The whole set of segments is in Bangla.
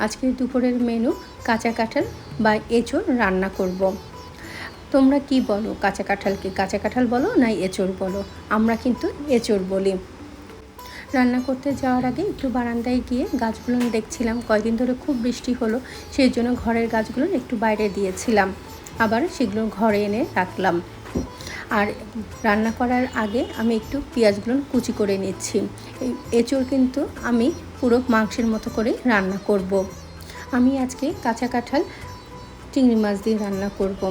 আজকে দুপুরের মেনু কাঁচা কাঁঠাল বা এঁচোড় রান্না করব। তোমরা কি বলো, কাঁচা কাঁঠালকে কাঁচা কাঁঠাল বলো না এঁচোড় বলো? আমরা কিন্তু এঁচোড় বলি। রান্না করতে যাওয়ার আগে একটু বারান্দায় গিয়ে গাছগুলো দেখছিলাম। কয়েকদিন ধরে খুব বৃষ্টি হলো, সেই জন্য ঘরের গাছগুলো একটু বাইরে দিয়েছিলাম, আবার সেগুলো ঘরে এনে রাখলাম। আর রান্না করার আগে আমি একটু পেঁয়াজগুলো কুচি করে নিচ্ছি। এই এঁচোড় কিন্তু আমি পুরো মাংসের মতো করে রান্না করব। আমি আজকে কাঁচা কাঁঠাল চিংড়ি মাছ দিয়ে রান্না করব।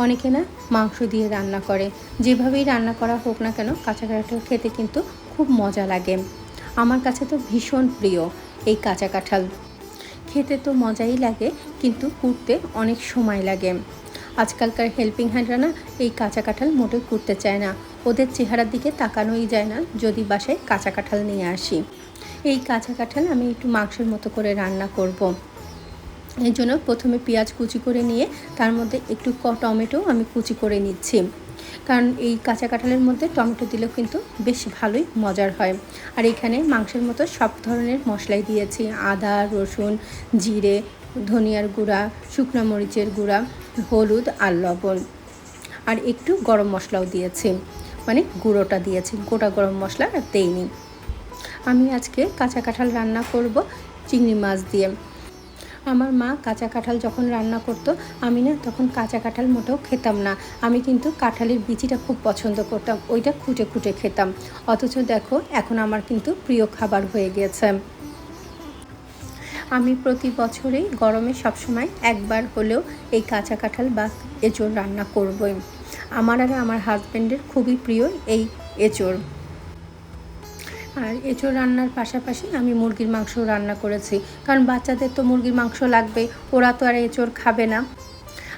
অনেকে না মাংস দিয়ে রান্না করে। যেভাবেই রান্না করা হোক না কেন, কাঁচা কাঁঠাল খেতে কিন্তু খুব মজা লাগে। আমার কাছে তো ভীষণ প্রিয় এই কাঁচা কাঁঠাল। খেতে তো মজাই লাগে, কিন্তু কুটতে অনেক সময় লাগে। আজকালকার হেল্পিং হ্যান্ডরা না এই কাঁচা কাঁঠাল মোটেও কুটতে চায় না। ওদের চেহারার দিকে তাকানোই যায় না যদি বাসায় কাঁচা কাঁঠাল নিয়ে আসি। এই কাঁচা কাঁঠাল আমি একটু মাংসের মতো করে রান্না করব। এই জন্য প্রথমে পেঁয়াজ কুচি করে নিয়ে তার মধ্যে একটু টমেটো আমি কুচি করে নিচ্ছি, কারণ এই কাঁচা কাঁঠালের মধ্যে টমেটো দিলেও কিন্তু বেশ ভালোই মজার হয়। আর এখানে মাংসের মতো সব ধরনের মশলাই দিয়েছি, আদা, রসুন, জিরে, ধনিয়ার গুঁড়া, শুকনো মরিচের গুঁড়া, হলুদ আর লবণ, আর একটু গরম মশলাও দিয়েছি, মানে গুঁড়োটা দিয়েছি, গোটা গরম মশলা আর দেইনি। আমি আজকে কাঁচা কাঁঠাল রান্না করব চিংড়ি মাছ দিয়ে। আমার মা কাঁচা কাঁঠাল যখন রান্না করতো, আমি না তখন কাঁচা কাঁঠাল মোটেও খেতাম না। আমি কিন্তু কাঁঠালের বিচিটা খুব পছন্দ করতাম, ওইটা খুঁটে খুঁটে খেতাম। অথচ দেখো এখন আমার কিন্তু প্রিয় খাবার হয়ে গেছে। আমি প্রতি বছরেই গরমে সবসময় একবার হলেও এই কাঁচা কাঁঠাল বা এঁচোড় রান্না করবই। আমার আর আমার হাজব্যান্ডের খুবই প্রিয় এই এঁচোড়। আর এঁচোড় রান্নার পাশাপাশি আমি মুরগির মাংস রান্না করেছি, কারণ বাচ্চাদের তো মুরগির মাংস লাগবে, ওরা তো আর এঁচোড় খাবে না।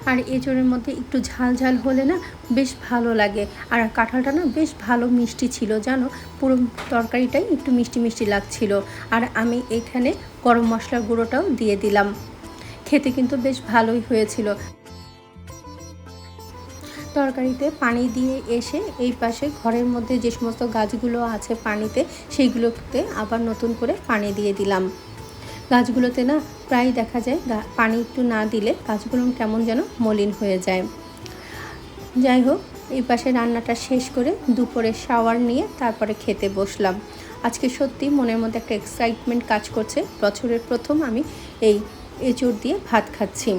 আর এঁচোড়ের মধ্যে একটু ঝাল ঝাল হলে না বেশ ভালো লাগে। আর কাঁঠালটা না বেশ ভালো মিষ্টি ছিল, জানো, পুরো তরকারিটাই একটু মিষ্টি মিষ্টি লাগছিল। আর আমি এখানে গরম মশলার গুঁড়োটাও দিয়ে দিলাম। খেতে কিন্তু বেশ ভালোই হয়েছিল। তরকারিতে পানি দিয়ে এসে এই পাশে ঘরের মধ্যে যে সমস্ত গাছগুলো আছে পানিতে, সেইগুলোতে আবার নতুন করে পানি দিয়ে দিলাম। গাছগুলোতে না প্রায় দেখা যায় পানি একটু না দিলে গাছগুলো কেমন যেন মলিন হয়ে যায়। যাই হোক, এই পাশে রান্নাটা শেষ করে দুপুরে শাওয়ার নিয়ে তারপরে খেতে বসলাম। আজকে সত্যি মনের মধ্যে একটা এক্সাইটমেন্ট কাজ করছে। বছরের প্রথম আমি এই এঁচোড় দিয়ে ভাত খাচ্ছি।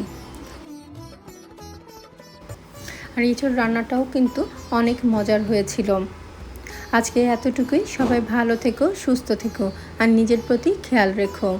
আর এঁচোড় রান্নাটাও কিন্তু অনেক মজার হয়েছিল। আজকে এতটুকুই। সবাই ভালো থেকো, সুস্থ থেকো আর নিজের প্রতি খেয়াল রেখো।